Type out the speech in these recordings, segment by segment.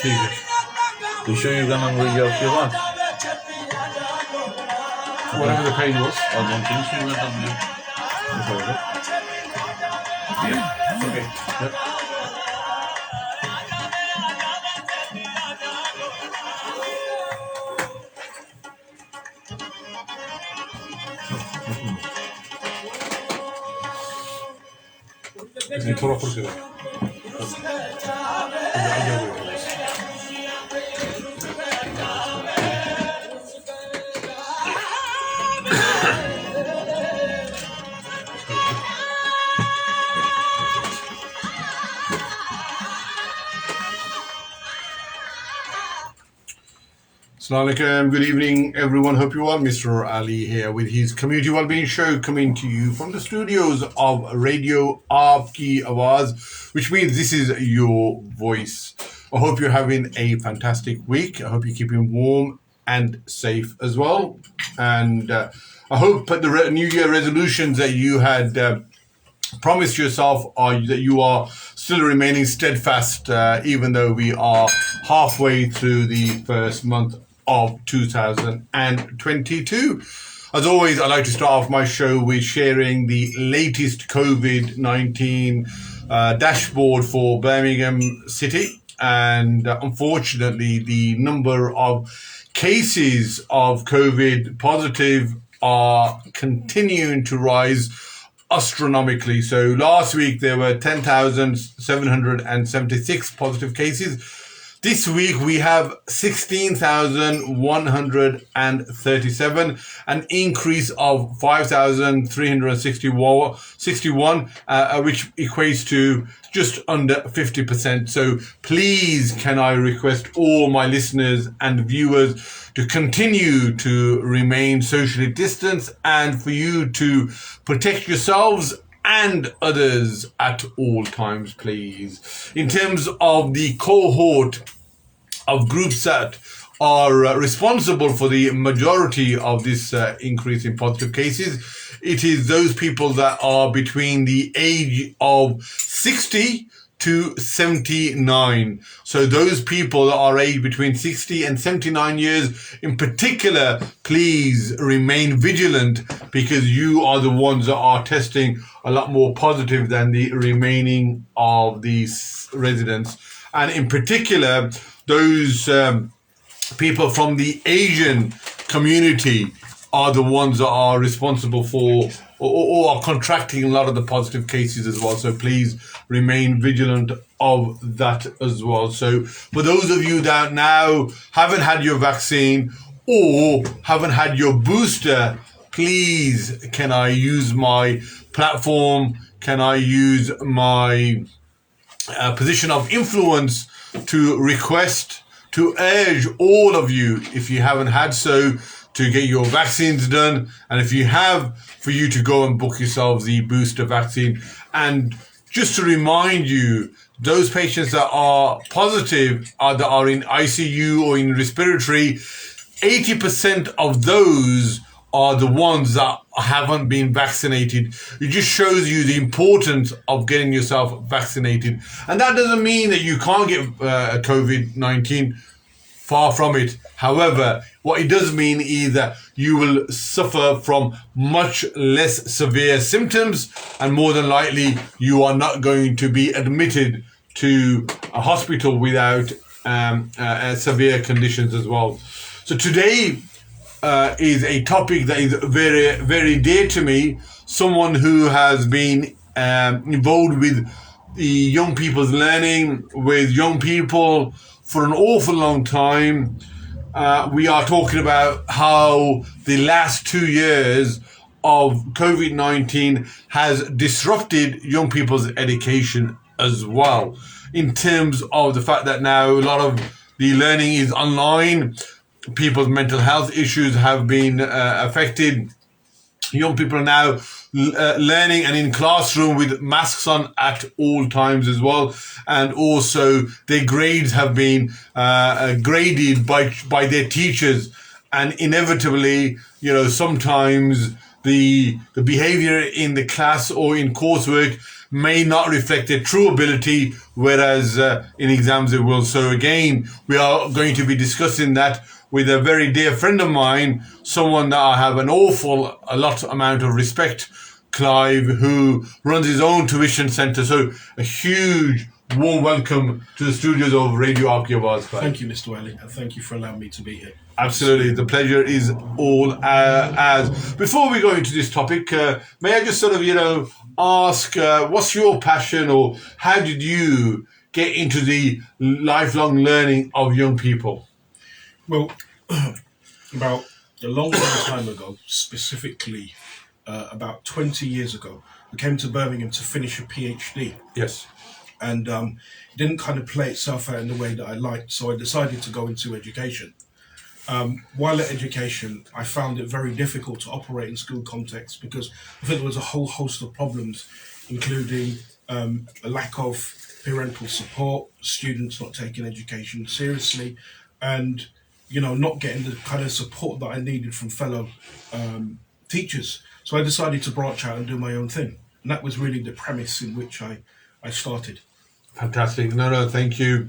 ठीक है तो show you gonna read your if you want Whatever the pain was. or don't finish you with them Yeah. Okay. yep. इसमें थोड़ा फर्क है Assalamu alaikum. Good evening, everyone. Hope you're well. Mr. Ali here with his Community Wellbeing Show coming to you from the studios of Radio Aapki Awaaz, which means this is your voice. I hope you're having a fantastic week. I hope you're keeping warm and safe as well. And I hope that the New Year resolutions that you had promised yourself are that you are still remaining steadfast, even though we are halfway through the first month of 2022. As always, I like to start off my show with sharing the latest COVID-19 dashboard for Birmingham City. And unfortunately, the number of cases of COVID positive are continuing to rise astronomically. So last week there were 10,776 positive cases. This week we have 16,137, an increase of 5,361, which equates to just under 50%. So please can I request all my listeners and viewers to continue to remain socially distanced and for you to protect yourselves and others at all times, please. In terms of the cohort of groups that are responsible for the majority of this increase in positive cases, it is those people that are between the age of 60 to 79. So those people that are aged between 60 and 79 years in particular, please remain vigilant because you are the ones that are testing a lot more positive than the remaining of these residents. And in particular, those people from the Asian community are the ones that are responsible for or are contracting a lot of the positive cases as well. So please remain vigilant of that as well. So for those of you that now haven't had your vaccine or haven't had your booster, please can I use my platform? Can I use my position of influence to request, to urge all of you, if you haven't had so, to get your vaccines done, and if you have, for you to go and book yourselves the booster vaccine. And just to remind you, those patients that are positive, that are in ICU or in respiratory, 80% of those are the ones that haven't been vaccinated. It just shows you the importance of getting yourself vaccinated. And that doesn't mean that you can't get COVID-19, far from it. However, what it does mean is that you will suffer from much less severe symptoms, and more than likely you are not going to be admitted to a hospital without severe conditions as well. So today is a topic that is very, very dear to me. Someone who has been involved with the young people's learning, with young people for an awful long time. We are talking about how the last 2 years of COVID-19 has disrupted young people's education as well, in terms of the fact that now a lot of the learning is online. People's mental health issues have been affected. Young people are now learning and in classroom with masks on at all times as well, and also their grades have been graded by their teachers, and inevitably, you know, sometimes the behavior in the class or in coursework may not reflect their true ability, whereas in exams it will. So again, we are going to be discussing that with a very dear friend of mine, someone that I have a lot amount of respect, Clive, who runs his own tuition centre. So a huge warm welcome to the studios of Radio Archivas. Thank you, Mr. Welly, and thank you for allowing me to be here. Absolutely, the pleasure is all ours. Before we go into this topic, may I just sort of, ask, what's your passion, or how did you get into the lifelong learning of young people? Well, about a long time ago, specifically about 20 years ago, I came to Birmingham to finish a PhD. Yes. And it didn't kind of play itself out in the way that I liked, so I decided to go into education. While at education, I found it very difficult to operate in school context because I think there was a whole host of problems, including a lack of parental support, students not taking education seriously, and not getting the kind of support that I needed from fellow teachers. So I decided to branch out and do my own thing, and that was really the premise in which I started. Fantastic. No, thank you.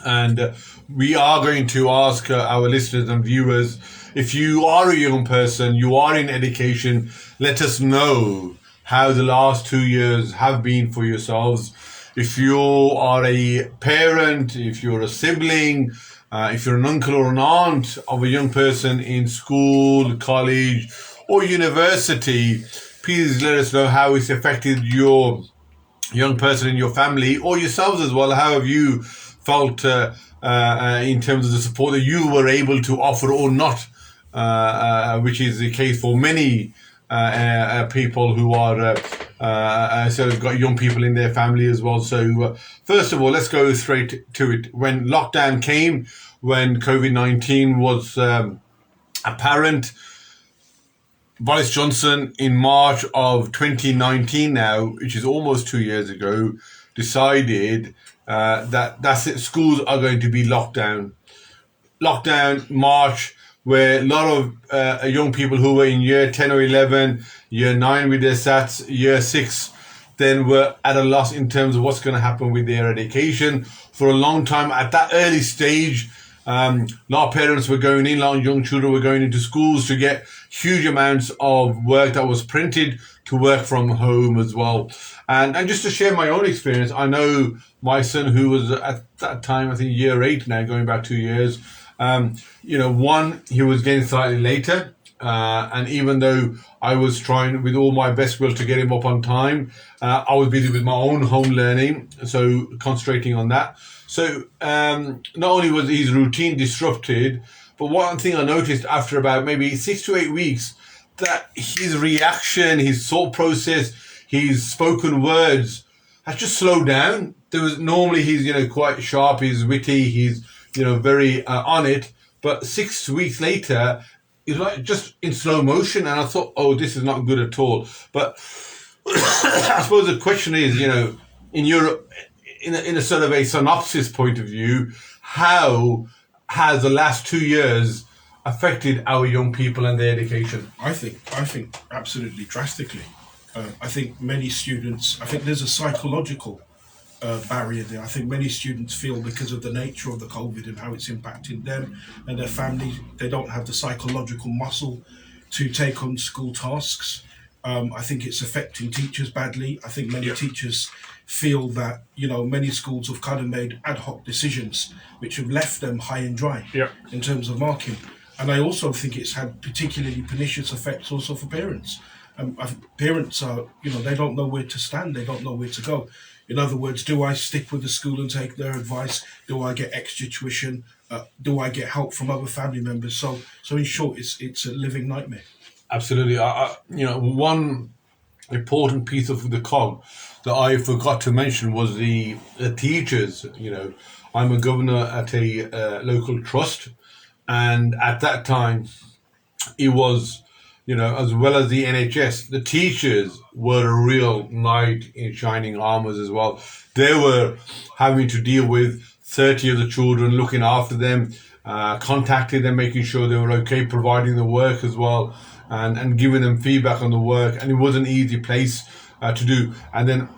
And we are going to ask our listeners and viewers, if you are a young person, you are in education, let us know how the last 2 years have been for yourselves. If you are a parent, if you're a sibling, if you're an uncle or an aunt of a young person in school, college, or university, please let us know how it's affected your young person in your family, or yourselves as well. How have you felt in terms of the support that you were able to offer or not, which is the case for many people who are sort of got young people in their family as well. So first of all, let's go straight to it. When lockdown came, when COVID-19 was apparent, Boris Johnson in March of 2019 now, which is almost 2 years ago, decided that that's it, schools are going to be locked down. Lockdown March, where a lot of young people who were in year 10 or 11, year 9 with their SATs, year 6, then were at a loss in terms of what's going to happen with their education. For a long time, at that early stage, a lot of parents were going in, a lot of young children were going into schools to get huge amounts of work that was printed to work from home as well. And just to share my own experience, I know my son, who was at that time, I think year 8 now, going back 2 years, one, he was getting slightly later. And even though I was trying with all my best will to get him up on time, I was busy with my own home learning, so concentrating on that. So not only was his routine disrupted, but one thing I noticed after about maybe 6 to 8 weeks, that his reaction, his thought process, his spoken words has just slowed down. There was normally he's quite sharp, he's witty, he's very on it, but 6 weeks later, it's like just in slow motion, and I thought, oh, this is not good at all. But I suppose the question is, in Europe, in a sort of a synopsis point of view, how has the last 2 years affected our young people and their education? I think absolutely drastically. I think many students, I think there's a psychological barrier there. I think many students feel, because of the nature of the COVID and how it's impacted them and their families, they don't have the psychological muscle to take on school tasks. I think it's affecting teachers badly. I think many teachers feel that, many schools have kind of made ad hoc decisions which have left them high and dry in terms of marking. And I also think it's had particularly pernicious effects also for parents. Parents are, they don't know where to stand. They don't know where to go. In other words, do I stick with the school and take their advice? Do I get extra tuition? Do I get help from other family members? So in short, it's a living nightmare. Absolutely. One important piece of the cog that I forgot to mention was the teachers. I'm a governor at a local trust, and at that time, it was, as well as the NHS, the teachers were a real knight in shining armors as well. They were having to deal with 30 of the children, looking after them, contacting them, making sure they were okay, providing the work as well, and giving them feedback on the work. And it was an easy place. to do, and then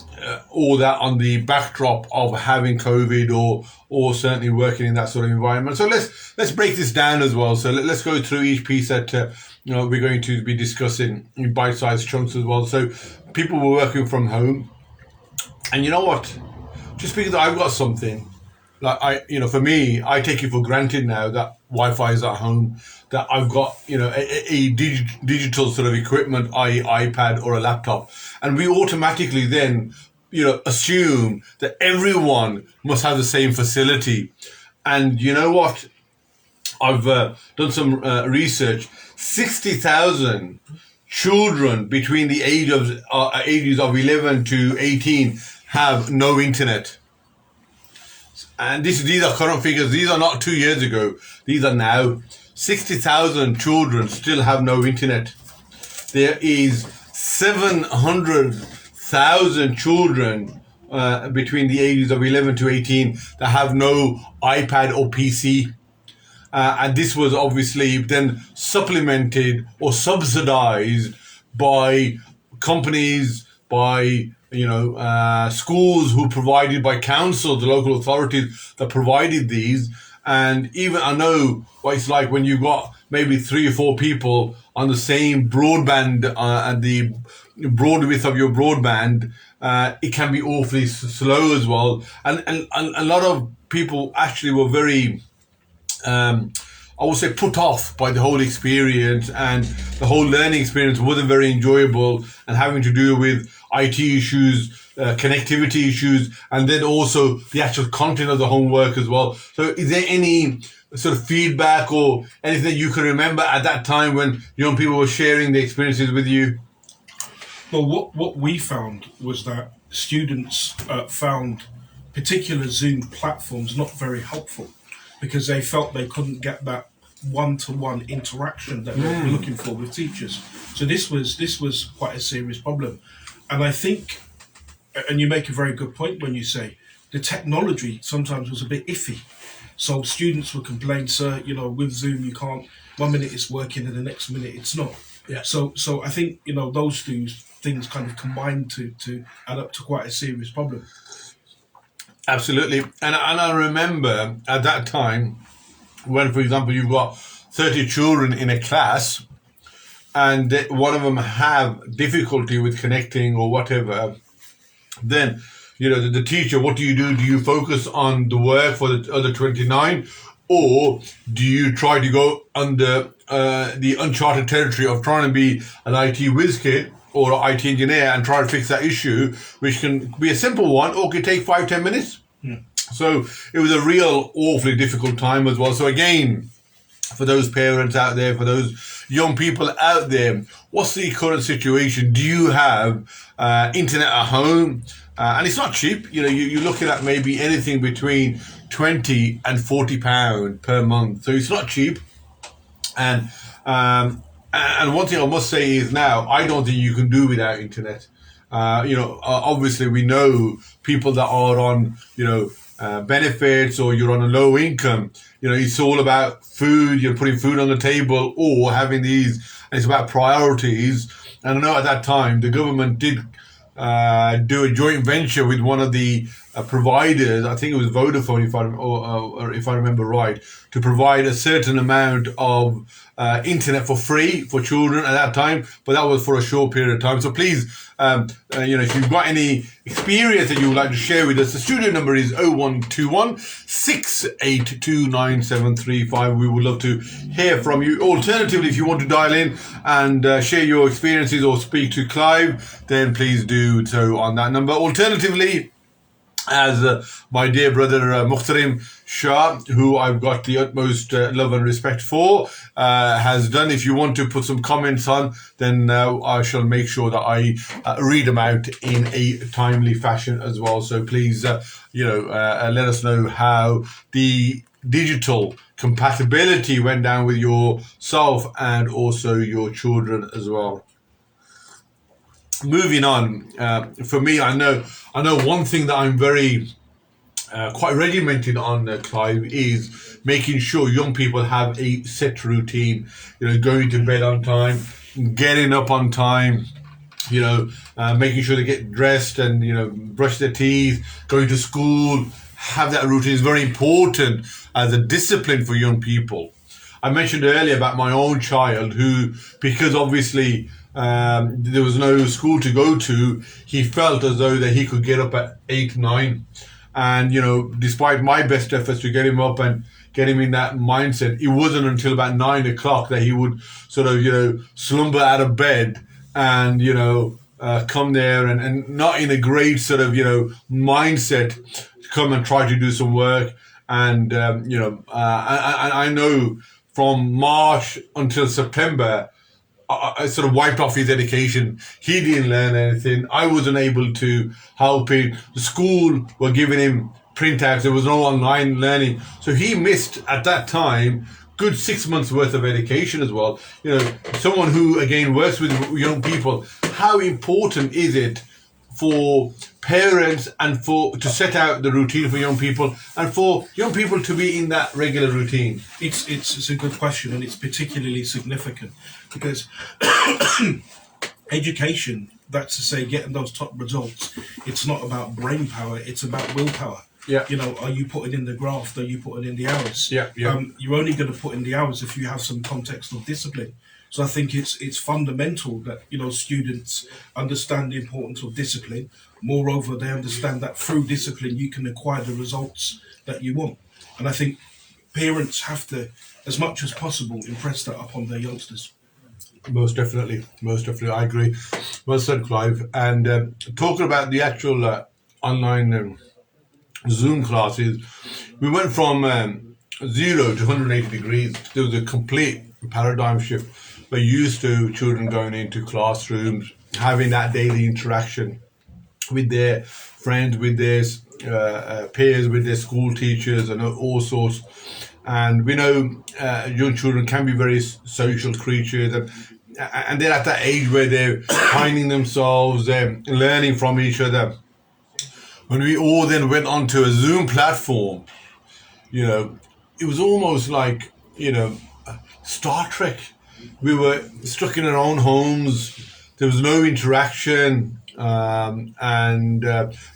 all that on the backdrop of having COVID or certainly working in that sort of environment. So let's break this down as well. So let's go through each piece that we're going to be discussing in bite-sized chunks as well. So people were working from home, and you know what? Just because I've got something, like for me, I take it for granted now that Wi-Fi is at home, that I've got, a digital sort of equipment, iPad or a laptop. And we automatically then, assume that everyone must have the same facility. And you know what? I've done some research. 60,000 children between the ages of 11 to 18 have no internet. And these are current figures. These are not 2 years ago. These are now. 60,000 children still have no internet. There is 700,000 children between the ages of 11 to 18 that have no iPad or PC. And this was obviously then supplemented or subsidized by companies, by schools who provided, by council, the local authorities that provided these. And even I know what it's like when you've got maybe 3 or 4 people on the same broadband, at the broad width of your broadband, it can be awfully slow as well. And a lot of people actually were very, I would say, put off by the whole experience, and the whole learning experience wasn't very enjoyable, and having to do with IT issues, connectivity issues, and then also the actual content of the homework as well. So is there any sort of feedback or anything that you can remember at that time when young people were sharing their experiences with you? Well, what we found was that students found particular Zoom platforms not very helpful, because they felt they couldn't get that one-to-one interaction that they were looking for with teachers. So this was quite a serious problem. And I think, and you make a very good point when you say the technology sometimes was a bit iffy. So students would complain, sir, with Zoom you can't, 1 minute it's working and the next minute it's not. Yeah. So I think, those two things kind of combined to add up to quite a serious problem. Absolutely. And I remember at that time when, for example, you've got 30 children in a class and one of them have difficulty with connecting or whatever, then, the teacher, what do? Do you focus on the work for the other 29, or do you try to go under the uncharted territory of trying to be an IT whiz kid or an IT engineer and try to fix that issue, which can be a simple one or could take 5-10 minutes? Yeah. So it was a real awfully difficult time as well. So again, for those parents out there, for those young people out there, what's the current situation? Do you have internet at home? And it's not cheap. You're looking at maybe anything between £20 and £40 per month. So it's not cheap. And one thing I must say is now, I don't think you can do without internet. Obviously we know people that are on, benefits, or you're on a low income, it's all about food, you're putting food on the table or having these, and it's about priorities. And I know at that time the government did do a joint venture with one of the providers, I think it was Vodafone, if I remember right, to provide a certain amount of internet for free for children at that time, but that was for a short period of time. So please, if you've got any experience that you would like to share with us, the studio number is 0121 682 9735. We would love to hear from you. Alternatively, if you want to dial in and share your experiences or speak to Clive, then please do so on that number. Alternatively, as my dear brother Mukhtarim Shah, who I've got the utmost love and respect for, has done. If you want to put some comments on, then I shall make sure that I read them out in a timely fashion as well. So please, let us know how the digital compatibility went down with yourself and also your children as well. Moving on, for me, I know one thing that I'm very quite regimented on, Clive, is making sure young people have a set routine. Going to bed on time, getting up on time, making sure they get dressed and, brush their teeth, going to school, have that routine is very important as a discipline for young people. I mentioned earlier about my own child who, because obviously there was no school to go to, he felt as though that he could get up at 8, 9. And, despite my best efforts to get him up and get him in that mindset, it wasn't until about 9 o'clock that he would sort of, slumber out of bed and, come there and not in a great sort of, mindset to come and try to do some work. And, I know from March until September, I sort of wiped off his education. He didn't learn anything. I wasn't able to help him. The school were giving him printouts. There was no online learning. So he missed, at that time, good 6 months worth of education as well. Someone who, again, works with young people, how important is it for parents and to set out the routine for young people and for young people to be in that regular routine? It's a good question, and it's particularly significant because education, that's to say getting those top results, it's not about brain power, it's about willpower. Yeah. Are you putting in the graft? Are you putting in the hours? Yeah. You're only going to put in the hours if you have some context of discipline. So I think it's fundamental that students understand the importance of discipline. Moreover, they understand that through discipline you can acquire the results that you want. And I think parents have to, as much as possible, impress that upon their youngsters. Most definitely, I agree. Well said, Clive. And talking about the actual online Zoom classes, we went from 0 to 180 degrees. There was a complete paradigm shift. We're used to children going into classrooms, having that daily interaction with their friends, with their peers, with their school teachers, and all sorts. And we know young children can be very social creatures, and they're at that age where they're finding themselves, they're learning from each other. When we all then went onto a Zoom platform, it was almost like, Star Trek. We were stuck in our own homes. There was no interaction, and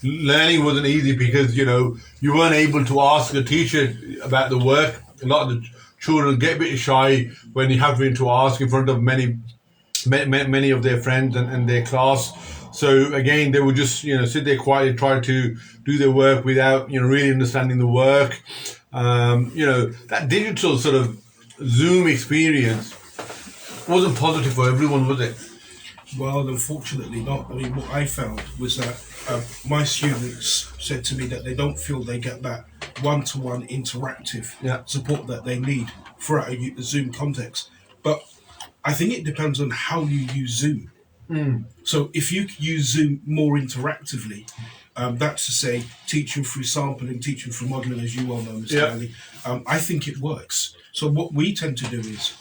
learning wasn't easy because, you weren't able to ask the teacher about the work. A lot of the children get a bit shy when you have to ask in front of many of their friends and their class. So again, they would just, sit there quietly, try to do their work without, really understanding the work. That digital sort of Zoom experience wasn't positive for everyone, was it? Well, unfortunately not. I mean, what I found was that my students said to me that they don't feel they get that one-to-one interactive support that they need throughout a Zoom context. But I think it depends on how you use Zoom. So if you use Zoom more interactively, that's to say teaching through sampling, teaching through modelling, as you well know, Mr. Ali, I think it works. So what we tend to do is,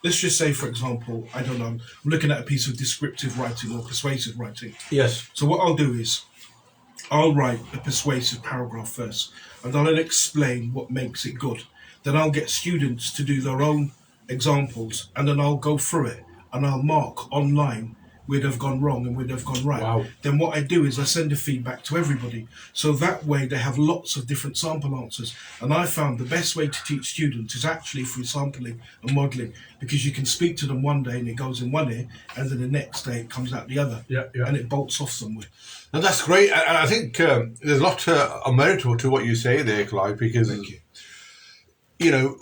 let's just say, for example, I don't know, I'm looking at a piece of descriptive writing or persuasive writing. Yes. So what I'll do is, I'll write a persuasive paragraph first, and then I'll explain what makes it good. Then I'll get students to do their own examples, and then I'll go through it, and I'll mark online where they've gone wrong and where they've gone right. Wow. Then what I do is I send the feedback to everybody. So that way they have lots of different sample answers. And I found the best way to teach students is actually through sampling and modelling, because you can speak to them one day and it goes in one ear, and then the next day it comes out the other. And it bolts off somewhere. And that's great. And I think there's a lot of merit to what you say there, Clive, because Thank you.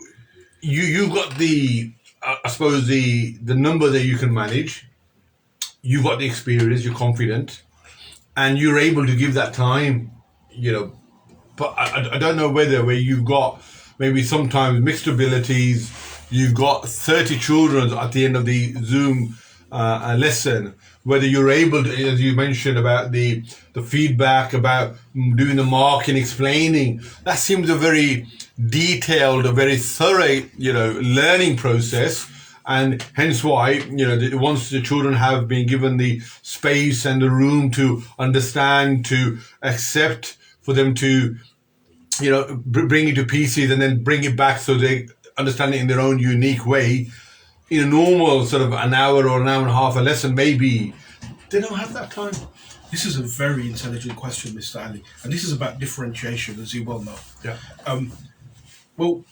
You've got the, I suppose, the number that you can manage. You've got the experience, you're confident, and you're able to give that time, But I don't know where you've got maybe sometimes mixed abilities, you've got 30 children at the end of the Zoom lesson, whether you're able to, as you mentioned about the feedback, about doing the marking, explaining, that seems a very detailed, a very thorough, learning process. And hence why, once the children have been given the space and the room to understand, to accept, for them to, bring it to pieces and then bring it back so they understand it in their own unique way. In a normal sort of an hour or an hour and a half a lesson, maybe They don't have that time. This is a very intelligent question, Mr. Ali, and this is about differentiation, as you well know. Yeah. Well,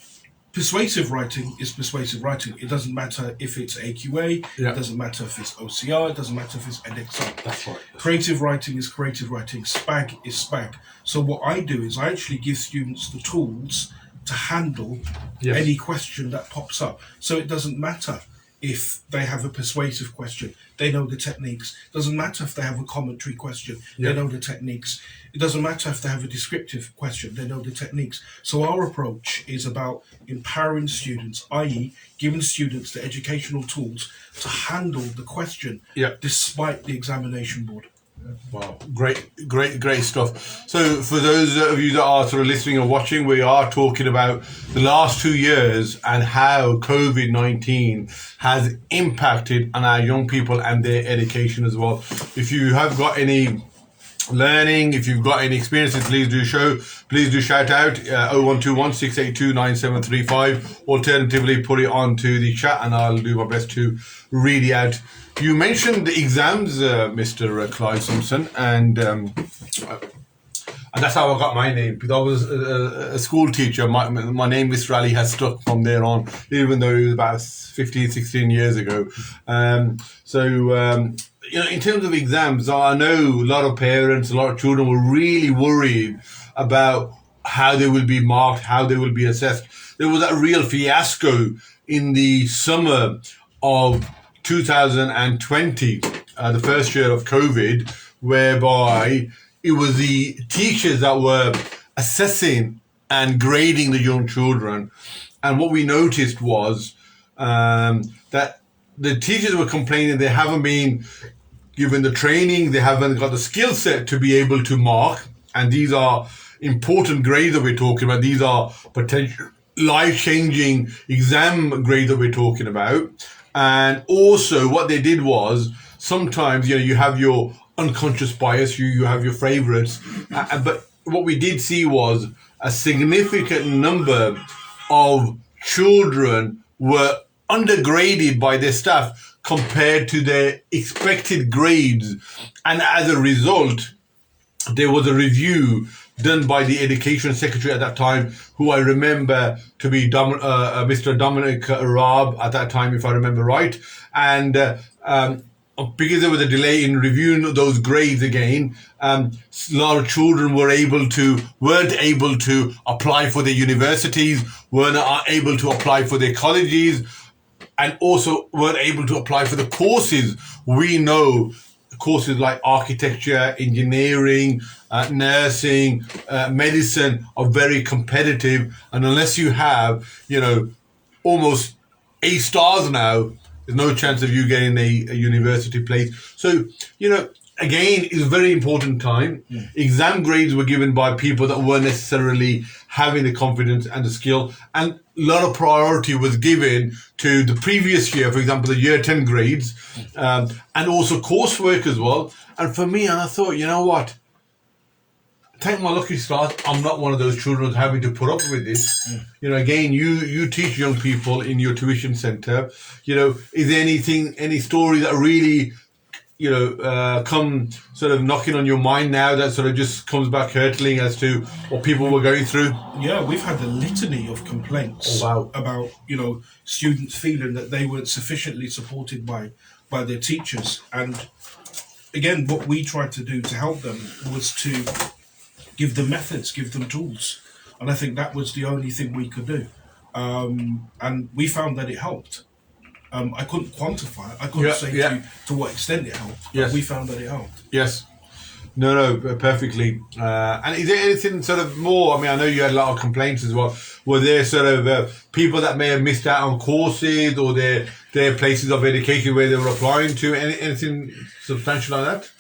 persuasive writing is persuasive writing. It doesn't matter if it's AQA, Yeah. it doesn't matter if it's OCR, it doesn't matter if it's edXR. That's right. Creative writing is creative writing. SPAG is SPAG. So what I do is I actually give students the tools to handle Yes. any question that pops up. So it doesn't matter if they have a persuasive question, they know the techniques. It doesn't matter if they have a commentary question, Yeah. they know the techniques. It doesn't matter if they have a descriptive question, they know the techniques. So our approach is about empowering students, i.e. giving students the educational tools to handle the question Yeah. despite the examination board. Wow, great stuff. So for those of you that are sort of listening or watching, we are talking about the last 2 years and how COVID-19 has impacted on our young people and their education as well. If you have got any learning, if you've got any experiences, please do shout out 0121 682 9735. Alternatively, put it onto the chat and I'll do my best to read it out. You mentioned the exams, Mr. Clive Simpson, and that's how I got my name, because I was a school teacher. My name, Mr. Ali, has stuck from there on, even though it was about 15, 16 years ago. You know, in terms of exams, I know a lot of parents, a lot of children were really worried about how they will be marked, how they will be assessed. There was a real fiasco in the summer of 2020, the first year of COVID, whereby it was the teachers that were assessing and grading the young children. And what we noticed was that the teachers were complaining they haven't been given the training, they haven't got the skill set to be able to mark. And these are important grades that we're talking about. These are potential life-changing exam grades that we're talking about. And also what they did was, sometimes, you know, you have your unconscious bias, you have your favorites. But what we did see was a significant number of children were undergraded by their staff compared to their expected grades. And as a result, there was a review done by the education secretary at that time, who I remember to be Mr. Dominic Raab at that time, if I remember right. And because there was a delay in reviewing those grades again, a lot of children weren't able to apply for their universities, weren't able to apply for their colleges, and also weren't able to apply for the courses. We know courses like architecture, engineering, nursing, medicine are very competitive, and unless you have, you know, almost A stars now, there's no chance of you getting a university place. So, you know, again, it's a very important time. Exam grades were given by people that weren't necessarily having the confidence and the skill, and a lot of priority was given to the previous year, for example, the year 10 grades, and also coursework as well. And for me, I thought, you know what? Thank my lucky stars, I'm not one of those children having to put up with this. You know, again, you teach young people in your tuition center. You know, is there any story that really, you know, come sort of knocking on your mind now that sort of just comes back hurtling as to what people were going through? Yeah, we've had a litany of complaints about, you know, students feeling that they weren't sufficiently supported by their teachers. And again, what we tried to do to help them was to give them methods, give them tools. And I think that was the only thing we could do. And we found that it helped. I couldn't quantify it. I couldn't say to what extent it helped. But we found that it helped. Yes. No, perfectly. And is there anything sort of more? I mean, I know you had a lot of complaints as well. Were there sort of people that may have missed out on courses or their places of education where they were applying to? Anything substantial like that?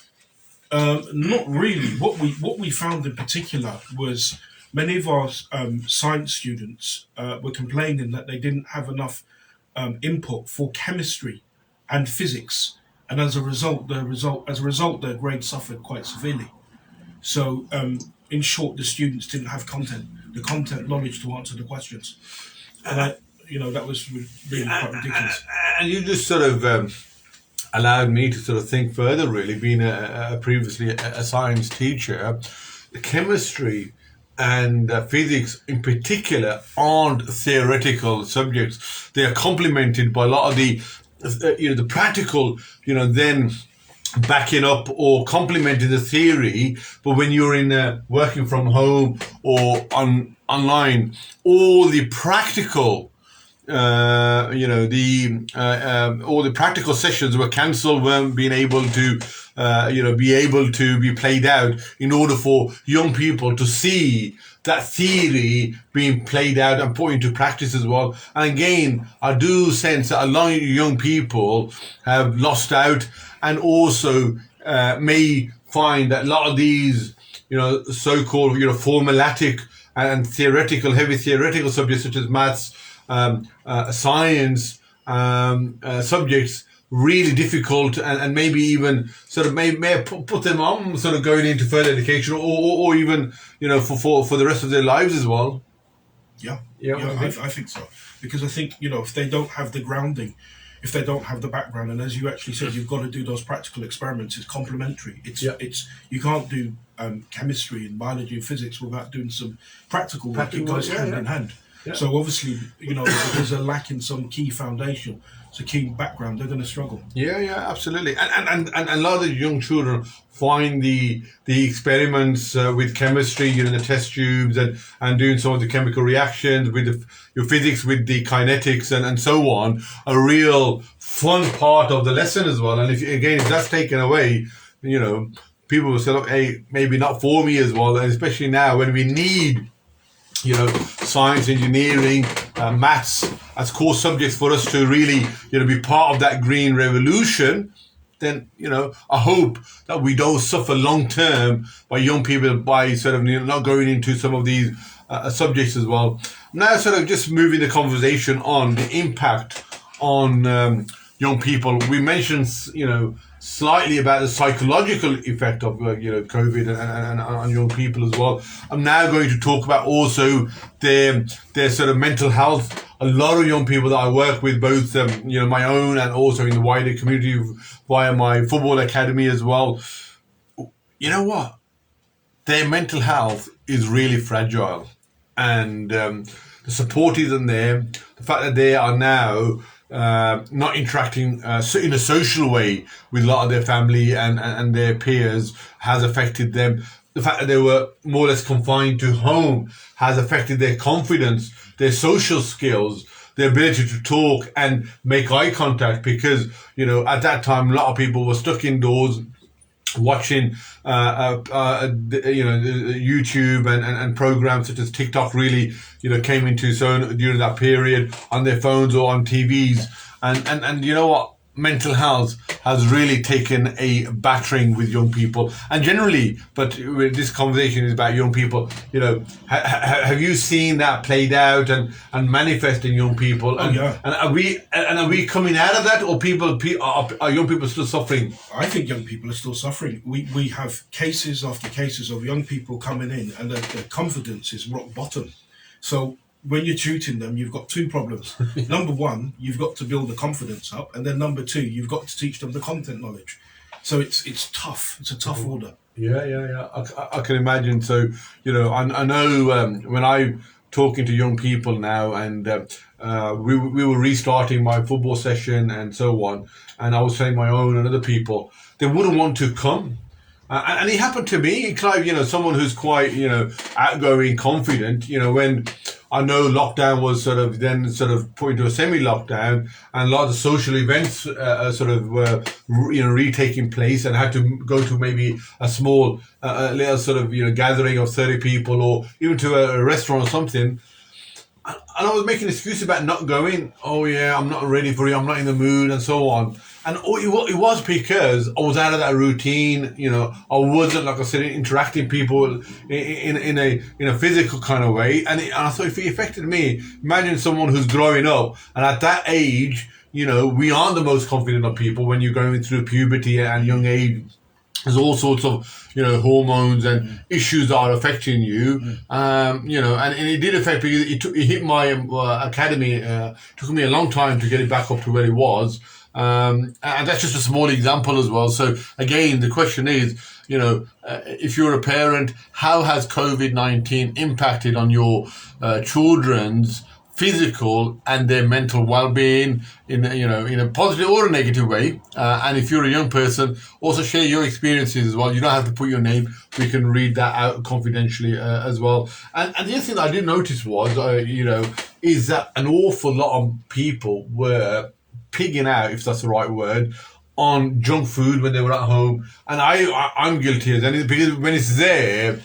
Not really. What we found in particular was many of our science students were complaining that they didn't have enough input for chemistry and physics, and as a result, their grades suffered quite severely. So, in short, the students didn't have the content knowledge to answer the questions, and that was really quite ridiculous. And you just sort of allowed me to sort of think further, really, being previously a science teacher. Chemistry and physics in particular aren't theoretical subjects. They are complemented by a lot of the the practical, then backing up or complementing the theory. But when you're in working from home or online, all the practical all the practical sessions were cancelled, weren't being able to be played out in order for young people to see that theory being played out and put into practice as well. And again, I do sense that a lot of young people have lost out, and also may find that a lot of these, so-called, formulatic and heavy theoretical subjects such as maths, science subjects really difficult, and maybe even sort of may put them on sort of going into further education, or even for the rest of their lives as well. I think so, because I think if they don't have the grounding, if they don't have the background, and as you actually said, you've got to do those practical experiments. It's complementary. It's you can't do chemistry and biology and physics without doing some practical work. It goes hand in hand. Yeah. So obviously, if there's a lack in some key foundation, it's a key background, they're going to struggle. Yeah, absolutely. And a lot of the young children find the experiments with chemistry, the test tubes, and doing some of the chemical reactions with your physics, with the kinetics and so on, a real fun part of the lesson as well. And if that's taken away, people will say, look, hey, maybe not for me as well. And especially now when we need science, engineering, maths as core subjects for us to really, be part of that green revolution, then, I hope that we don't suffer long term by young people by sort of not going into some of these subjects as well. Now, sort of just moving the conversation on the impact on young people. We mentioned, slightly about the psychological effect of COVID and on young people as well. I'm now going to talk about also their sort of mental health. A lot of young people that I work with, both my own and also in the wider community via my football academy as well. You know what? Their mental health is really fragile, and the support isn't there. The fact that they are now not interacting in a social way with a lot of their family and their peers has affected them. The fact that they were more or less confined to home has affected their confidence, their social skills, their ability to talk and make eye contact, because at that time a lot of people were stuck indoors watching YouTube and programs such as TikTok really came into during that period on their phones or on TVs, and you know what, mental health has really taken a battering with young people and generally, but this conversation is about young people. Have you seen that played out and manifest in young people? And are we coming out of that, or are young people still suffering? I think young people are still suffering. We have cases after cases of young people coming in and their confidence is rock bottom. So when you're tutoring them, you've got two problems. Number one, you've got to build the confidence up, and then number two, you've got to teach them the content knowledge. So it's tough. It's a tough order. Yeah. I can imagine. So I know when I'm talking to young people now, and we were restarting my football session and so on, and I was saying my own and other people, they wouldn't want to come. And it happened to me, Clive, someone who's quite, outgoing, confident, when I know lockdown was sort of put into a semi-lockdown, and a lot of the social events were retaking place, and had to go to maybe a small little sort of gathering of 30 people, or even to a restaurant or something. And I was making an excuse about not going. Oh yeah, I'm not ready for it. I'm not in the mood, and so on. And it was because I was out of that routine. I wasn't, like I said, interacting people in a physical kind of way. And I thought, if it affected me, imagine someone who's growing up, and at that age, we aren't the most confident of people when you're going through puberty and young age. There's all sorts of, hormones and issues that are affecting you. And it did affect me. It hit my academy. It took me a long time to get it back up to where it was. And that's just a small example as well. So again, the question is, if you're a parent, how has COVID-19 impacted on your children's physical and their mental well-being in a positive or a negative way? And if you're a young person, also share your experiences as well. You don't have to put your name. We can read that out confidentially as well. And the other thing that I did notice was, is that an awful lot of people were pigging out, if that's the right word, on junk food when they were at home. And I'm guilty as anything, because when it's there,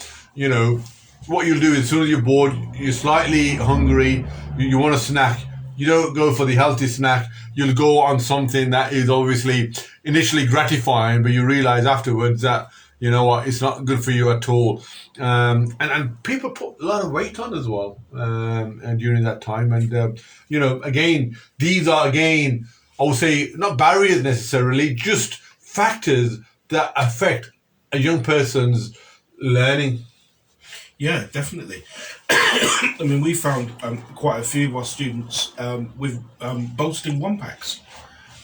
what you'll do is, as soon as you're bored, you're slightly hungry, you want a snack, you don't go for the healthy snack, you'll go on something that is obviously initially gratifying, but you realize afterwards that, it's not good for you at all. And people put a lot of weight on as well and during that time. And, again, these are, I would say, not barriers necessarily, just factors that affect a young person's learning. Yeah, definitely. I mean, we found quite a few of our students with boasting one packs,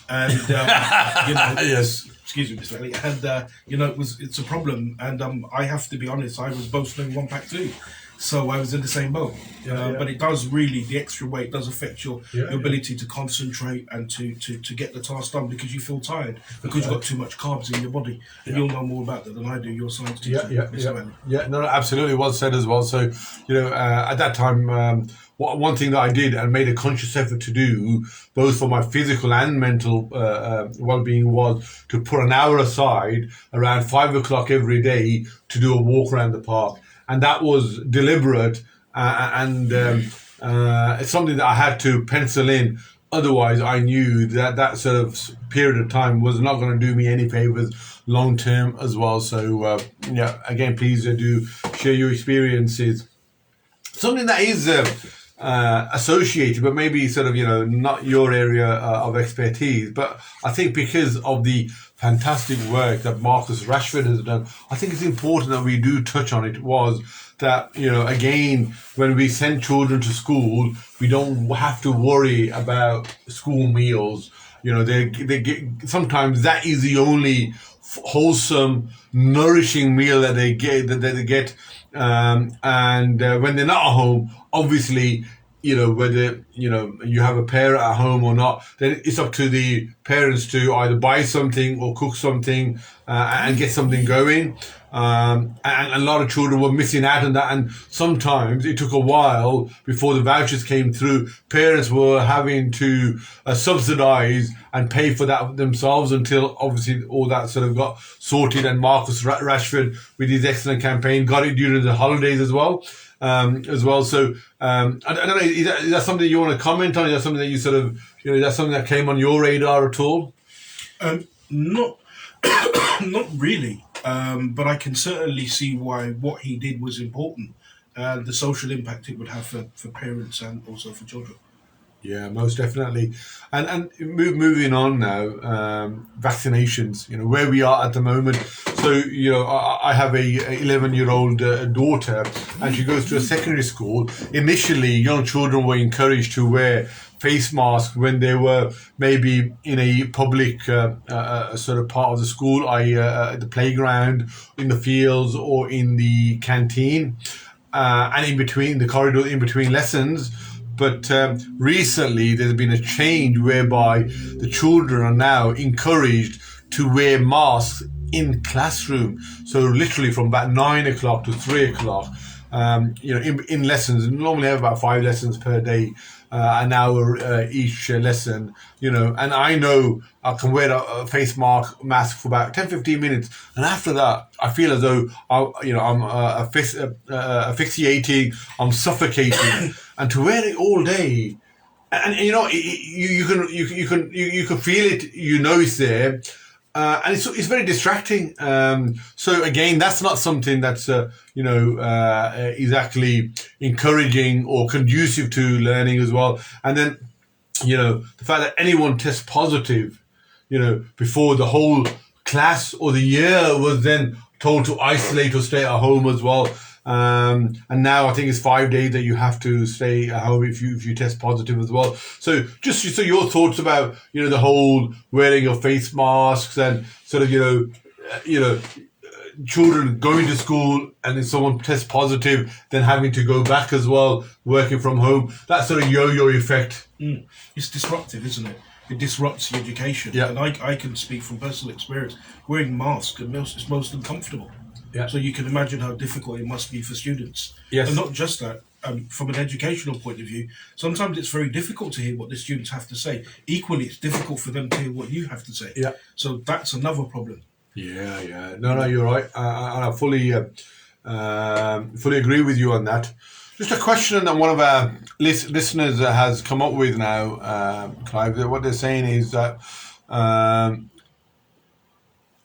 and Yes. Excuse me, Mr. Ellie, and it's a problem, and I have to be honest, I was boasting one pack too, so I was in the same boat. But it does really, the extra weight does affect your ability to concentrate and to get the task done, because you feel tired because you've got too much carbs in your body. And you'll know more about that than I do. Your science teacher, Mr. Ellie. No, absolutely, well said as well. So at that time, one thing that I did and made a conscious effort to do, both for my physical and mental well-being, was to put an hour aside around 5 o'clock every day to do a walk around the park. And that was deliberate, and it's something that I had to pencil in. Otherwise, I knew that sort of period of time was not going to do me any favors long term as well. So, again, please do share your experiences. Something that is associated, but maybe sort of, not your area of expertise. But I think because of the fantastic work that Marcus Rashford has done, I think it's important that we do touch on it, was that, again, when we send children to school, we don't have to worry about school meals. They get, sometimes that is the only wholesome, nourishing meal that they get. And when they're not at home, obviously, whether, you have a parent at home or not, then it's up to the parents to either buy something or cook something and get something going. And a lot of children were missing out on that. And sometimes it took a while before the vouchers came through. Parents were having to subsidize and pay for that themselves until obviously all that sort of got sorted. And Marcus Rashford, with his excellent campaign, got it during the holidays as well. So I don't know, is that something you want to comment on? Is that something that you sort of, is that something that came on your radar at all? Not really. But I can certainly see why what he did was important, and the social impact it would have for parents and also for children. Yeah, most definitely. And moving on now, vaccinations, where we are at the moment. So, I have a 11-year-old daughter, and she goes to a secondary school. Initially, young children were encouraged to wear face masks when they were maybe in a public sort of part of the school, i.e. The playground, in the fields, or in the canteen, and in between the corridor, in between lessons. But recently there's been a change whereby the children are now encouraged to wear masks in classroom. So literally from about 9 o'clock to 3 o'clock, in lessons. Normally I have about 5 lessons per day, an hour each lesson, and I know I can wear a face mask for about 10-15 minutes, and after that I feel as though I'm asphyxiating, I'm suffocating. And to wear it all day, and you can feel it, it's there, and it's very distracting. So again, that's not something that's exactly encouraging or conducive to learning as well. And then the fact that anyone tests positive, before the whole class or the year was then told to isolate or stay at home as well. And now I think it's 5 days that you have to stay at home if you test positive as well. So just so your thoughts about the whole wearing of face masks and sort of children going to school and then someone tests positive, then having to go back as well, working from home. That sort of yo-yo effect. It's disruptive, isn't it? It disrupts the education. Yeah. And I can speak from personal experience. Wearing masks is most uncomfortable. Yeah. So you can imagine how difficult it must be for students. Yes. And not just that, from an educational point of view, sometimes it's very difficult to hear what the students have to say. Equally, it's difficult for them to hear what you have to say. Yeah. So that's another problem. Yeah. No, you're right. I fully agree with you on that. Just a question that one of our listeners has come up with now, Clive. What they're saying is that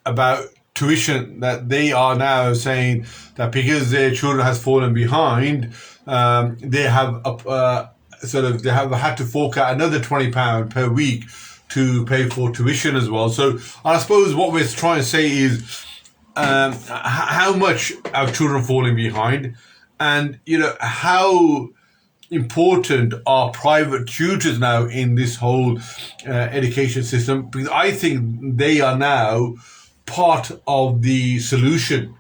about tuition, that they are now saying that because their children has fallen behind, they have they have had to fork out another £20 per week to pay for tuition as well. So I suppose what we're trying to say is how much our children falling behind, and how important are private tutors now in this whole education system, because I think they are now part of the solution.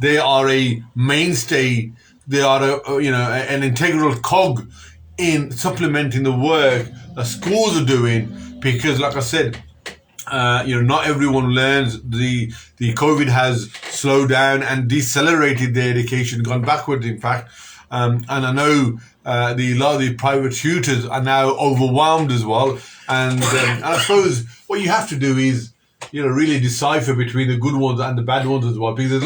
They are a mainstay. They are an integral cog in supplementing the work that schools are doing, because like I said, not everyone learns. The COVID has slowed down and decelerated their education, gone backwards in fact. And I know a lot of the private tutors are now overwhelmed as well. And I suppose what you have to do is really decipher between the good ones and the bad ones as well, because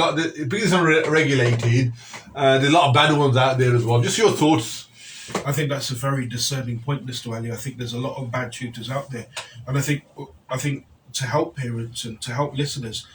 because it's unregulated, there's a lot of bad ones out there as well. Just your thoughts. I think that's a very discerning point, Mr. Ali. I think there's a lot of bad tutors out there, and I think to help parents and to help listeners,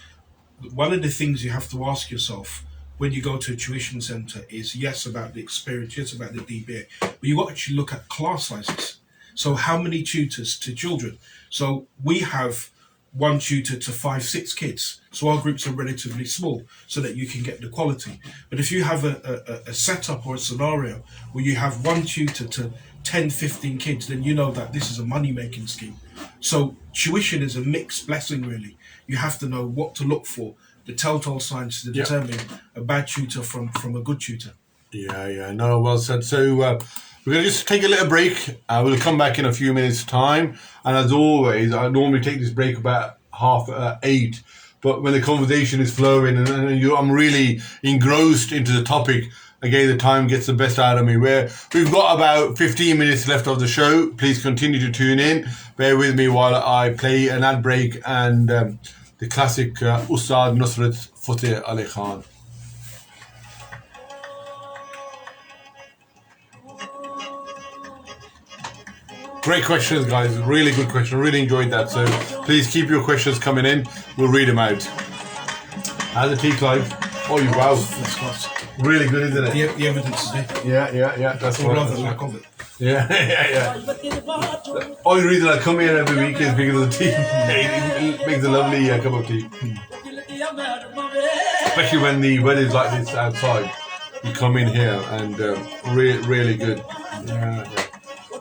one of the things you have to ask yourself when you go to a tuition centre is, yes, about the experience, yes, about the DBA, but you got to actually look at class sizes. So how many tutors to children? So we have one tutor to 5-6 kids. So our groups are relatively small so that you can get the quality. But if you have a setup or a scenario where you have one tutor to 10-15 kids, then you know that this is a money-making scheme. So tuition is a mixed blessing, really. You have to know what to look for, the telltale signs to determine a bad tutor from a good tutor. Yeah. No, well said. So we're going to just take a little break. We'll come back in a few minutes' time. And as always, I normally take this break about 7:30. But when the conversation is flowing and I'm really engrossed into the topic, again, the time gets the best out of me. We've got about 15 minutes left of the show. Please continue to tune in. Bear with me while I play an ad break and the classic Ustad Nusrat Fateh Ali Khan. Great questions, guys. Really good question. Really enjoyed that. So please keep your questions coming in. We'll read them out. How's the tea, Clive? Oh, you wow. That's class. Really good, isn't it? The evidence is there. Yeah. That's Or right. rather, lack of it. Yeah. The only reason I come here every week is because of the tea. It makes a lovely cup of tea. Especially when the weather's like this outside. You come in here and really good. Yeah.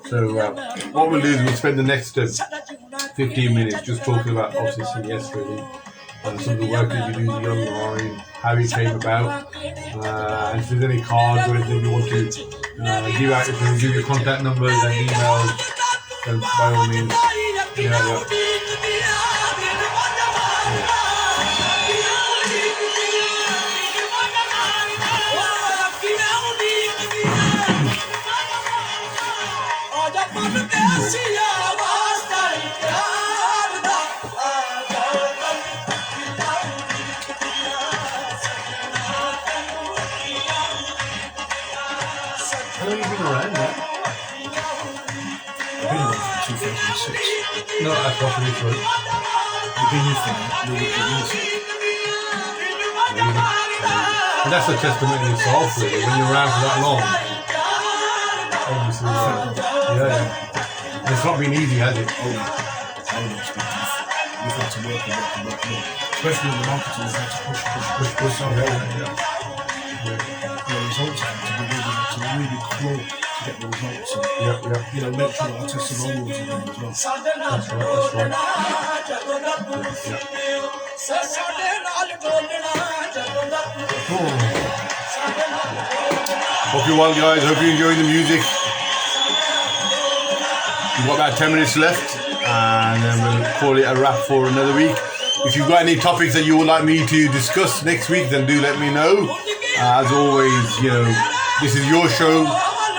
So what we'll do is we'll spend the next 15 minutes just talking about obviously CES really, and some of the work that you do online, how it came about, and if there's any cards or anything you want to give out, if you give your contact numbers and emails, then by all means, How long have you been around now? I've been around from 2006. No, that's possibly true. You've been here for nearly 8 years. And that's a testament in itself, really, when you're around for that long. Obviously, yeah. And it's not been easy, has it? Oh, it's been tough. We've had to work. Especially in the marketing, we've had to push. Yeah. results accountable, we're able to really claw to get the results and make sure that our testimonials are there as well. Hope you're well, guys. Hope you're enjoying the music. We've got about 10 minutes left, and then we'll call it a wrap for another week. If you've got any topics that you would like me to discuss next week, then do let me know. As always, this is your show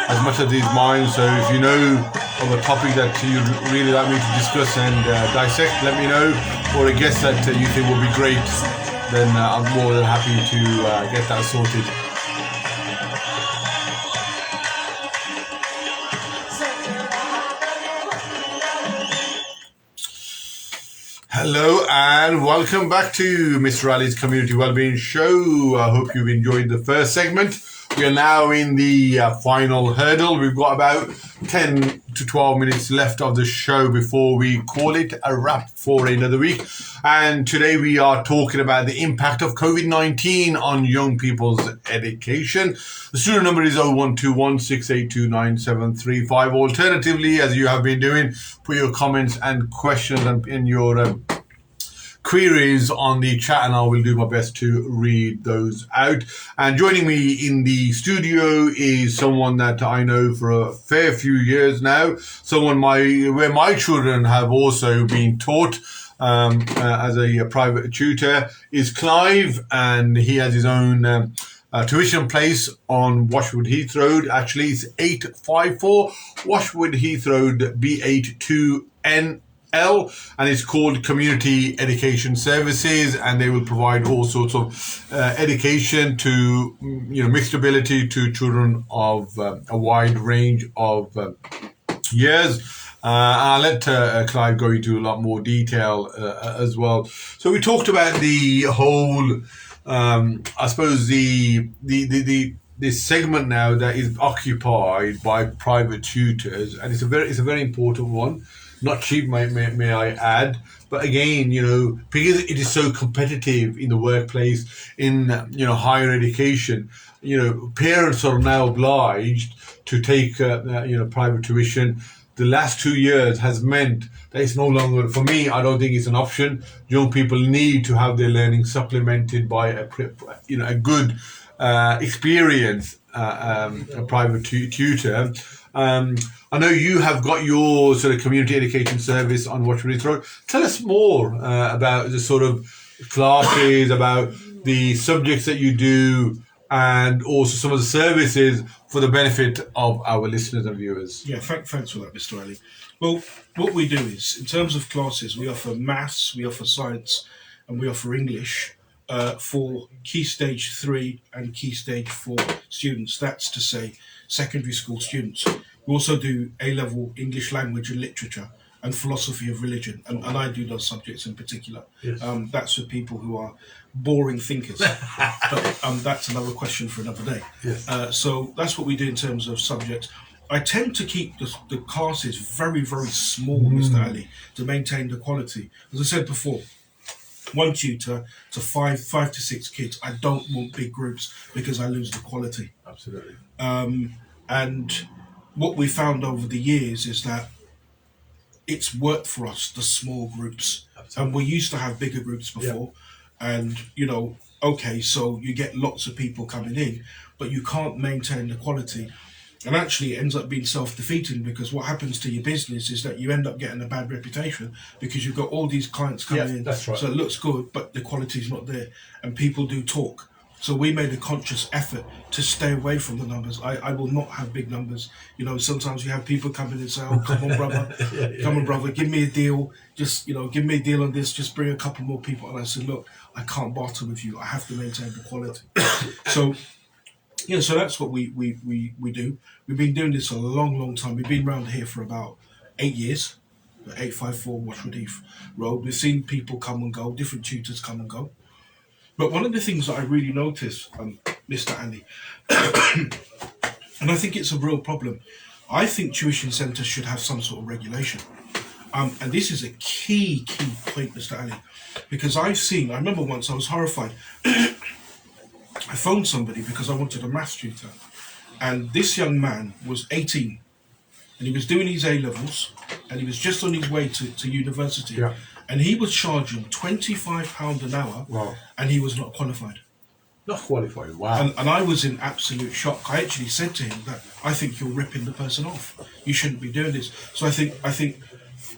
as much as it is mine. So if you know of a topic that you'd really like me to discuss and dissect, let me know. Or a guest that you think will be great, then I'm more than happy to get that sorted. Hello and welcome back to Mr. Ali's Community Wellbeing Show. I hope you've enjoyed the first segment. We are now in the final hurdle. We've got about 10 to 12 minutes left of the show before we call it a wrap for another week. And today we are talking about the impact of COVID-19 on young people's education. The student number is 0121 682 9735. Alternatively, as you have been doing, put your comments and questions in your queries on the chat, and I will do my best to read those out. And joining me in the studio is someone that I know for a fair few years now, someone where my children have also been taught as a private tutor, is Clive, and he has his own tuition place on Washwood Heath Road. Actually, it's 854 Washwood Heath Road, B82NL, and it's called Community Education Services, and they will provide all sorts of education to mixed ability to children of a wide range of years. I'll let Clive go into a lot more detail as well. So we talked about the whole, I suppose this segment now that is occupied by private tutors, and it's a very important one. Not cheap, may I add, but again, because it is so competitive in the workplace, in higher education, parents are now obliged to take private tuition. The last 2 years has meant that it's no longer, for me, I don't think it's an option. Young people need to have their learning supplemented by a good experience, a private tutor. I know you have got your sort of community education service on Washwood Heath Road. Tell us more about the sort of classes, about the subjects that you do, and also some of the services for the benefit of our listeners and viewers. Yeah, thanks for that, Mr. Ali. Well, what we do is, in terms of classes, we offer maths, we offer science, and we offer English for Key Stage 3 and Key Stage 4 students. That's to say, secondary school students. We also do A-level English language and literature and philosophy of religion, and I do those subjects in particular. Yes. That's for people who are boring thinkers. But that's another question for another day. Yes. So that's what we do in terms of subjects. I tend to keep the classes very, very small, Mr. Ali, to maintain the quality. As I said before, one tutor to five to six kids. I don't want big groups because I lose the quality. Absolutely. And what we found over the years is that it's worked for us, the small groups. Absolutely. And we used to have bigger groups before. Yeah. And, okay, so you get lots of people coming in, but you can't maintain the quality. And actually it ends up being self-defeating, because what happens to your business is that you end up getting a bad reputation because you've got all these clients coming in. That's right. So it looks good, but the quality's not there. And people do talk. So we made a conscious effort to stay away from the numbers. I will not have big numbers. Sometimes you have people come in and say, oh, come on, brother. Come on, brother, give me a deal. Just, give me a deal on this. Just bring a couple more people. And I said, look, I can't barter with you. I have to maintain the quality. So that's what we do. We've been doing this a long, long time. We've been around here for about 8 years. 854 Washwood Heath Road. We've seen people come and go, different tutors come and go. But one of the things that I really noticed, Mr. Ali, and I think it's a real problem, I think tuition centres should have some sort of regulation. And this is a key point, Mr. Ali, because I remember once I was horrified. I I phoned somebody because I wanted a maths tutor, and this young man was 18, and he was doing his A levels, and he was just on his way to university, Yeah. and he was charging £25 an hour, Wow. and he was not qualified. Not qualified. Wow. And I was in absolute shock. I actually said to him that I think you're ripping the person off. You shouldn't be doing this. So I think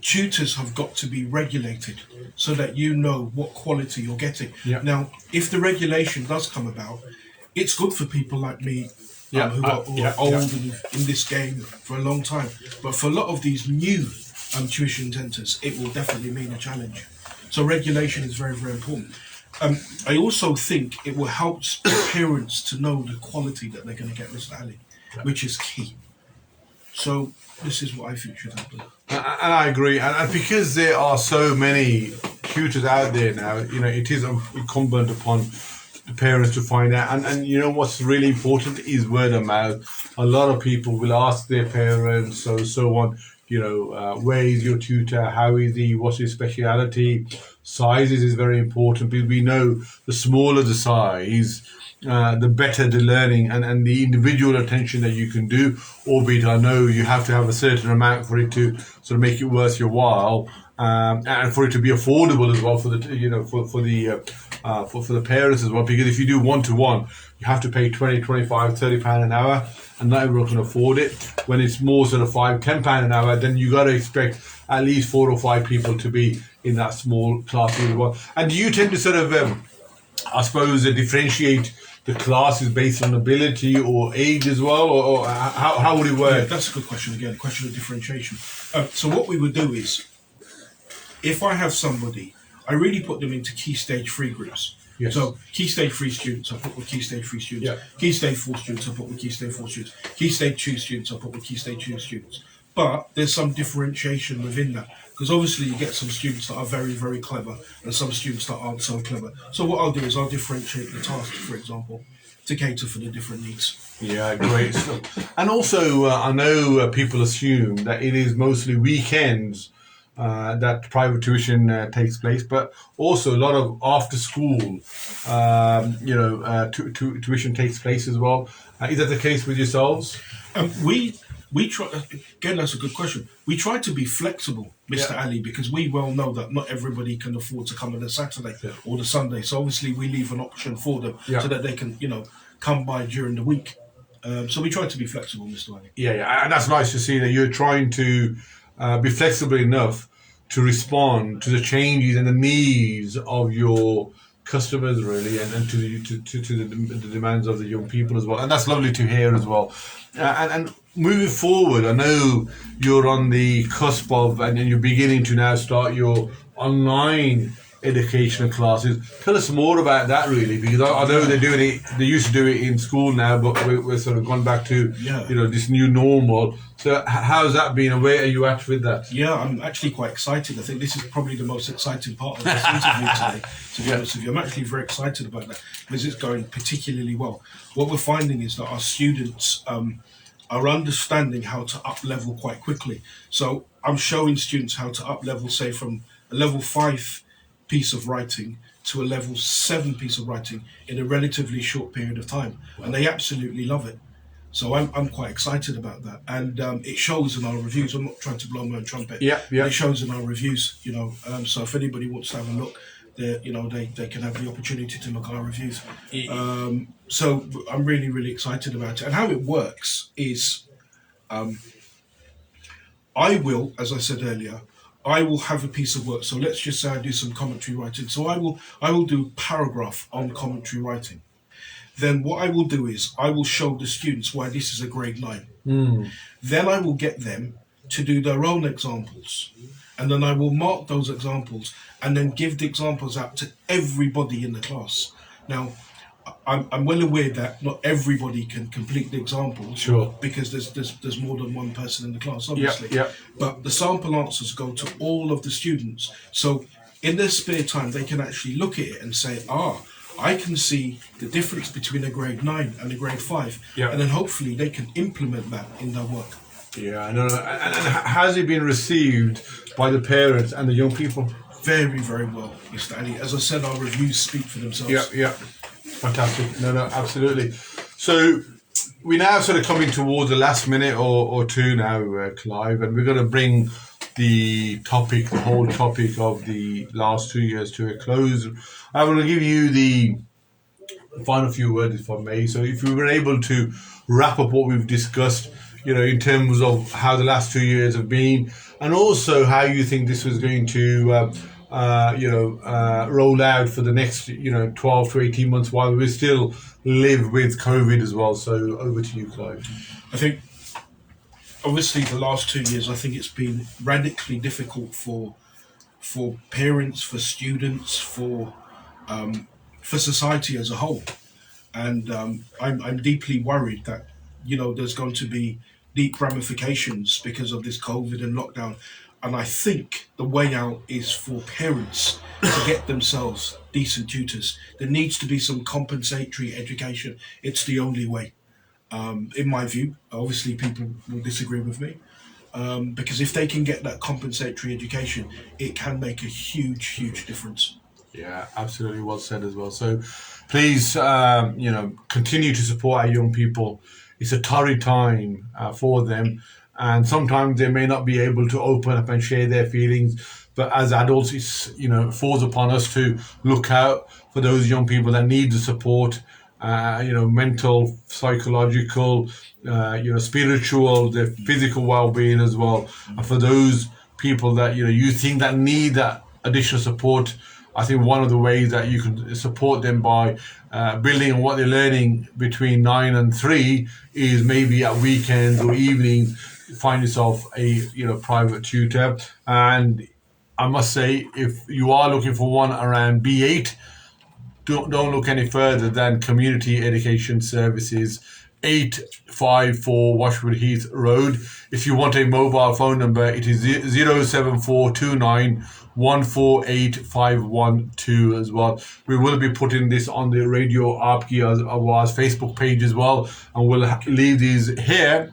tutors have got to be regulated so that you know what quality you're getting. Yeah. Now, if the regulation does come about, it's good for people like me who are old and in this game for a long time. But for a lot of these new tuition centres, it will definitely mean a challenge. So regulation is very, very important. I also think it will help parents to know the quality that they're going to get, Mr. Ali, which is key. So this is what I think should happen. And I agree. And because there are so many tutors out there now, it is incumbent upon the parents to find out. And you know what's really important is word of mouth. A lot of people will ask their parents, so on, where is your tutor? How is he? What's his speciality? Sizes is very important because we know the smaller the size, the better the learning and the individual attention that you can do. Albeit I know you have to have a certain amount for it to sort of make it worth your while, and for it to be affordable as well for the for the parents as well. Because if you do one-to-one, you have to pay 20, 25, 30 pound an hour, and not everyone can afford it. When it's more sort of £5, £10 an hour, then you got to expect at least 4 or 5 people to be in that small class as well. And do you tend to sort of, I suppose, differentiate the classes based on ability or age as well, or how would it work? Yeah, that's a good question. Again, question of differentiation. So what we would do is, if I have somebody, I really put them into key stage 3 groups. Yes. So key stage 3 students, I put with key stage 3 students. Yeah. Key stage 4 students, I put with key stage 4 students. Key stage 2 students, I put with key stage 2 students. But there's some differentiation within that, because obviously you get some students that are very, very clever and some students that aren't so clever. So what I'll do is I'll differentiate the tasks, for example, to cater for the different needs. Yeah, great stuff. And also, I know people assume that it is mostly weekends that private tuition takes place, but also a lot of after school, tuition takes place as well. Is that the case with yourselves? We try, again, that's a good question. We try to be flexible, Mr. Ali, because we well know that not everybody can afford to come on a Saturday or the Sunday. So obviously we leave an option for them so that they can, come by during the week. So we try to be flexible, Mr. Ali. Yeah, and that's nice to see that you're trying to be flexible enough to respond to the changes and the needs of your customers, really, and to the demands of the young people as well. And that's lovely to hear as well. And moving forward, I know you're on the cusp of, and you're beginning to now start your online educational classes. Tell us more about that, really, because I know they're doing it. They used to do it in school now, but we're sort of gone back to this new normal. So how's that been, and where are you at with that? Yeah, I'm actually quite excited. I think this is probably the most exciting part of this interview today, to be honest with you. I'm actually very excited about that because it's going particularly well. What we're finding is that our students are understanding how to up level quite quickly. So I'm showing students how to up level, say, from a level 5 piece of writing to a level 7 piece of writing in a relatively short period of time, and they absolutely love it. So I'm quite excited about that, and it shows in our reviews. I'm not trying to blow my own trumpet. Yeah. It shows in our reviews. So if anybody wants to have a look, they can have the opportunity to look at our reviews. So I'm really, really excited about it. And how it works is, I will, as I said earlier, I will have a piece of work. So let's just say I do some commentary writing. So I will do a paragraph on commentary writing. Then what I will do is I will show the students why this is a grade 9. Then I will get them to do their own examples. And then I will mark those examples and then give the examples out to everybody in the class. Now, I'm well aware that not everybody can complete the examples, sure, because there's more than one person in the class, obviously. Yeah. But the sample answers go to all of the students. So in their spare time, they can actually look at it and say, I can see the difference between a grade 9 and a grade 5. Yeah. And then hopefully they can implement that in their work. Yeah, no. And has it been received by the parents and the young people? Very, very well, Mr. Ali. As I said, our reviews speak for themselves. Yeah. Fantastic. No, absolutely. So we're now sort of coming towards the last minute or two now, Clive, and we're going to bring the whole topic of the last 2 years to a close. I want to give you the final few words, if I may. So if we were able to wrap up what we've discussed, in terms of how the last 2 years have been, and also how you think this was going to, roll out for the next, 12 to 18 months while we still live with COVID as well. So over to you, Clive. I think, obviously, the last 2 years, I think it's been radically difficult for parents, for students, for society as a whole, and I'm deeply worried that there's going to be deep ramifications because of this COVID and lockdown. And I think the way out is for parents to get themselves decent tutors. There needs to be some compensatory education. It's the only way, in my view. Obviously, people will disagree with me, because if they can get that compensatory education, it can make a huge, huge difference. Yeah, absolutely. Well said as well. So please, continue to support our young people. It's a torrid time for them. And sometimes they may not be able to open up and share their feelings. But as adults, it falls upon us to look out for those young people that need the support, mental, psychological, spiritual, their physical well-being as well. And for those people that, you think that need that additional support, I think one of the ways that you can support them by building on what they're learning between 9 and 3 is maybe at weekends or evenings, find yourself a private tutor. And I must say, if you are looking for one around B8, don't look any further than Community Education Services, 854 Washwood Heath Road. If you want a mobile phone number, it is 07429 148512 as well. We will be putting this on the Radio Aapki Awaaz Facebook page as well, and we'll leave these here.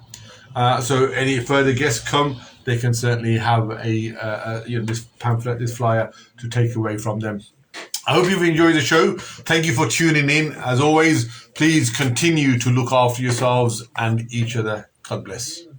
So any further guests come, they can certainly have this pamphlet, this flyer to take away from them. I hope you've enjoyed the show. Thank you for tuning in. As always, please continue to look after yourselves and each other. God bless.